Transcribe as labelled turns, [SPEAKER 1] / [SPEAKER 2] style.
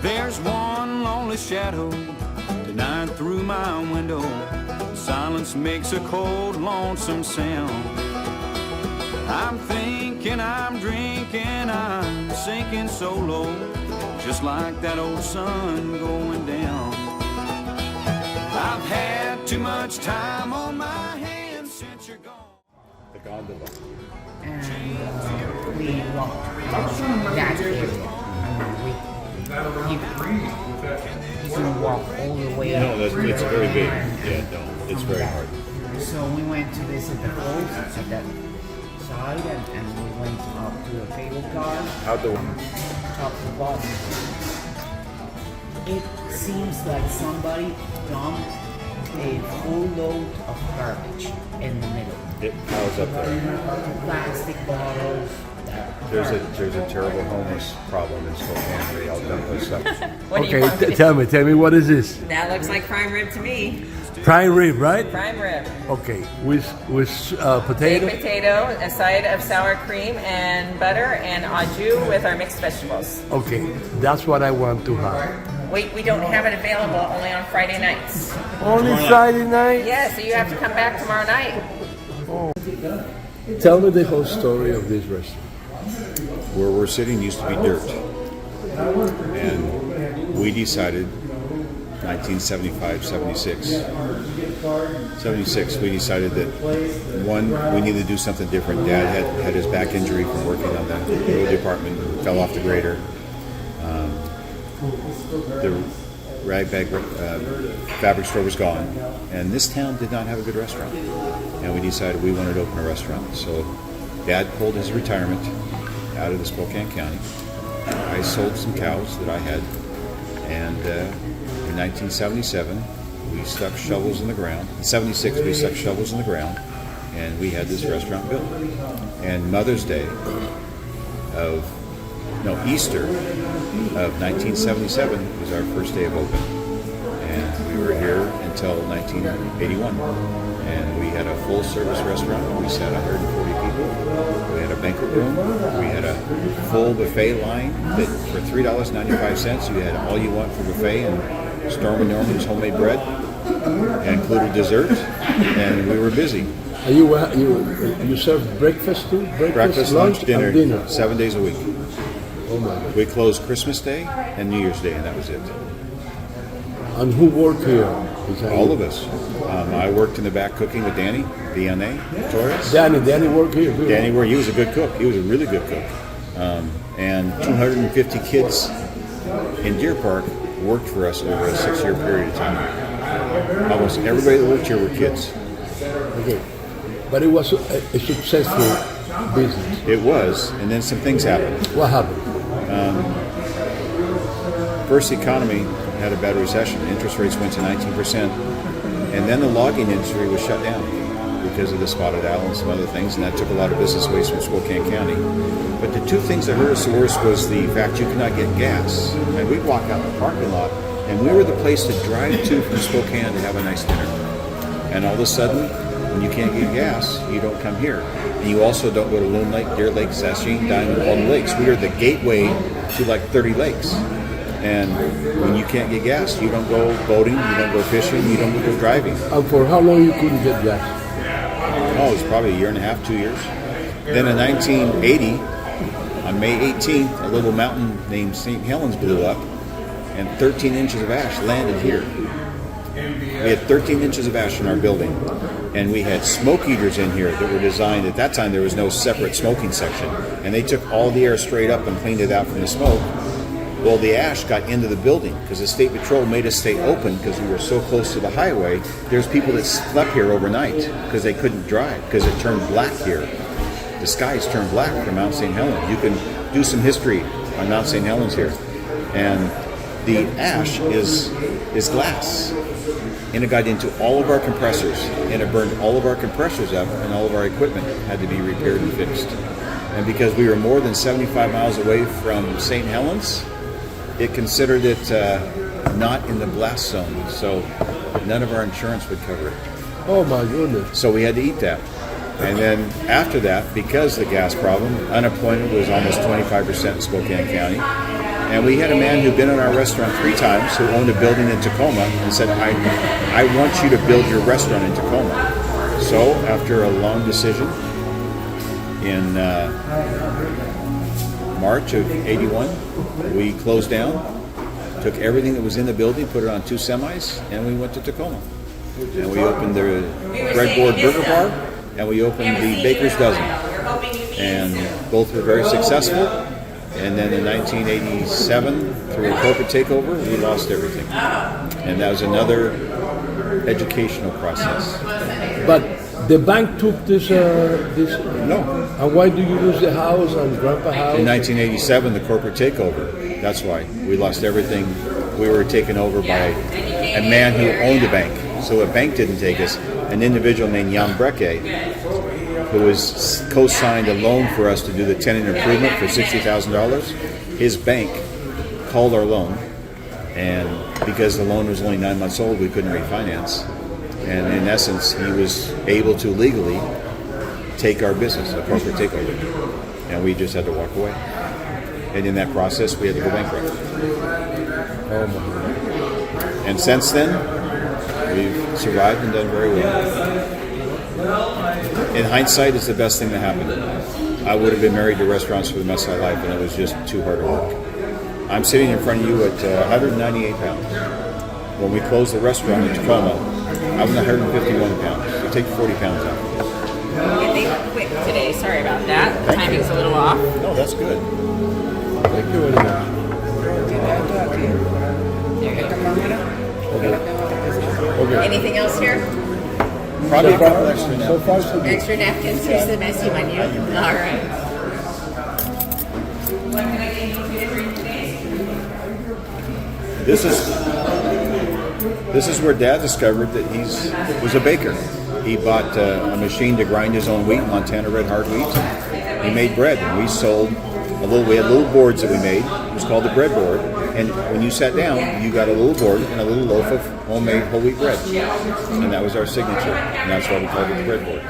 [SPEAKER 1] There's one lonely shadow tonight through my window. Silence makes a cold, lonesome sound. I'm thinking, I'm drinking, I'm sinking so low, just like that old sun going down. I've had too much time on my hands since you're gone.
[SPEAKER 2] The gondola.
[SPEAKER 3] And we walked that area. You can walk all the way
[SPEAKER 2] No,
[SPEAKER 3] up.
[SPEAKER 2] it's very big. Yeah, no, it's very hard.
[SPEAKER 3] So we went to visit the falls at that side, and we went up to a cable car,
[SPEAKER 2] How'd the
[SPEAKER 3] top to bottom. It seems like somebody dumped a full load of garbage in the middle.
[SPEAKER 2] it piles up there?
[SPEAKER 3] Plastic bottles.
[SPEAKER 2] There's a terrible homeless problem in Spokane. They all dump this stuff.
[SPEAKER 4] What do you want me to-
[SPEAKER 5] Tell me, what is this?
[SPEAKER 4] That looks like prime rib to me.
[SPEAKER 5] Prime rib, right?
[SPEAKER 4] Prime rib.
[SPEAKER 5] Okay, with
[SPEAKER 4] Baked
[SPEAKER 5] potato.
[SPEAKER 4] potato, a side of sour cream and butter, and au jus with our mixed vegetables.
[SPEAKER 5] Okay, that's what I want to have.
[SPEAKER 4] We don't have it available, only on Friday nights.
[SPEAKER 5] Only Friday night.
[SPEAKER 4] Yeah, so you have to come back tomorrow night.
[SPEAKER 5] Tell me the whole story of this restaurant.
[SPEAKER 2] Where we're sitting used to be dirt. And we decided, 1975, 76, we decided that, one, we needed to do something different. Dad had his back injury from working on the road department, fell off the grader. The ragbag fabric store was gone, and this town did not have a good restaurant. And we decided we wanted to open a restaurant. So Dad pulled his retirement out of the Spokane County. I sold some cows that I had, and in 1977 we stuck shovels in the ground. In 76 we stuck shovels in the ground, and we had this restaurant built. And Easter of 1977 was our first day of open, and we were here until 1981. And we had a full-service restaurant. We sat 140 people. We had a banquet room. We had a full buffet line that for $3.95 you had all you want for buffet, and Stormy Norman's homemade bread, and included dessert, and we were busy.
[SPEAKER 5] You serve breakfast too?
[SPEAKER 2] Breakfast, lunch, dinner,
[SPEAKER 5] and dinner.
[SPEAKER 2] 7 days a week.
[SPEAKER 5] Oh my God.
[SPEAKER 2] We closed Christmas Day and New Year's Day, and that was it.
[SPEAKER 5] And who work here?
[SPEAKER 2] All of us. I worked in the back cooking with Danny, DNA, Torres.
[SPEAKER 5] Danny work here too.
[SPEAKER 2] Danny, he was a good cook. He was a really good cook. And 250 kids in Deer Park worked for us over a 6-year period of time. Almost everybody that worked here were kids.
[SPEAKER 5] Okay. But it was a successful business.
[SPEAKER 2] It was, and then some things happened.
[SPEAKER 5] What happened?
[SPEAKER 2] First, the economy had a bad recession. Interest rates went to 19%. And then the logging industry was shut down because of the spotted owl and some other things, and that took a lot of business away from Spokane County. But the two things that hurt us the worst was the fact you could not get gas. And we'd walk out the parking lot, and we were the place to drive to from Spokane to have a nice dinner. And all of a sudden, when you can't get gas, you don't come here. And you also don't go to Loon Lake, Deer Lake, Saskatchewan, Diamond, all the lakes. We are the gateway to like 30 lakes. And when you can't get gas, you don't go boating, you don't go fishing, you don't go driving.
[SPEAKER 5] And for how long you couldn't get gas?
[SPEAKER 2] Oh, it was probably a year and a half, 2 years. Then in 1980, on May 18th, a little mountain named St. Helens blew up, and 13 inches of ash landed here. We had 13 inches of ash in our building, and we had smoke eaters in here that were designed. At that time, there was no separate smoking section, and they took all the air straight up and cleaned it out from the smoke. Well, the ash got into the building because the State Patrol made us stay open because we were so close to the highway. There's people that slept here overnight because they couldn't drive because it turned black here. The skies turned black from Mount St. Helens. You can do some history on Mount St. Helens here. And the ash is glass. And it got into all of our compressors, and it burned all of our compressors up, and all of our equipment had to be repaired and fixed. And because we were more than 75 miles away from St. Helens, it considered it not in the blast zone, so none of our insurance would cover it.
[SPEAKER 5] Oh my goodness.
[SPEAKER 2] So we had to eat that. And then after that, because of the gas problem, unemployment was almost 25% in Spokane County. And we had a man who'd been in our restaurant 3 times, who owned a building in Tacoma, and said, I want you to build your restaurant in Tacoma. So after a long decision, in March of 81, we closed down, took everything that was in the building, put it on 2 semis, and we went to Tacoma. And we opened the Breadboard Burger Bar, and we opened the Baker's Dozen. And both were very successful. And then in 1987, through a corporate takeover, we lost everything. And that was another educational process.
[SPEAKER 5] But the bank took this.
[SPEAKER 2] No.
[SPEAKER 5] And why do you lose the house and grandpa house?
[SPEAKER 2] In 1987, the corporate takeover. That's why. We lost everything. We were taken over by a man who owned a bank. So a bank didn't take us. An individual named Jan Brecke, who was co-signed a loan for us to do the tenant improvement for $60,000. His bank called our loan, and because the loan was only 9 months old, we couldn't refinance. And in essence, he was able to legally take our business, a corporate takeover, and we just had to walk away. And in that process, we had to go bankrupt.
[SPEAKER 5] Oh my God.
[SPEAKER 2] And since then, we've survived and done very well. In hindsight, it's the best thing that happened. I would have been married to restaurants for the rest of my life, and it was just too hard to work. I'm sitting in front of you at 198 pounds. When we closed the restaurant in Tacoma, I was 151 pounds. So take 40 pounds out.
[SPEAKER 4] Okay, they were quick today. Sorry about that. The timing's a little off.
[SPEAKER 2] No, that's good.
[SPEAKER 5] Thank you very much. Okay.
[SPEAKER 4] Anything else here?
[SPEAKER 2] Probably a couple extra
[SPEAKER 5] So
[SPEAKER 2] now.
[SPEAKER 5] far, so good.
[SPEAKER 4] Extra napkins. Here's the messy one. You. All right. What can I get you to drink today?
[SPEAKER 2] This is where Dad discovered that he was a baker. He bought a machine to grind his own wheat, Montana Red Hard wheat. He made bread, and we sold we had little boards that we made. It was called the breadboard. And when you sat down, you got a little board and a little loaf of homemade whole wheat bread. And that was our signature. And that's why we called it the breadboard.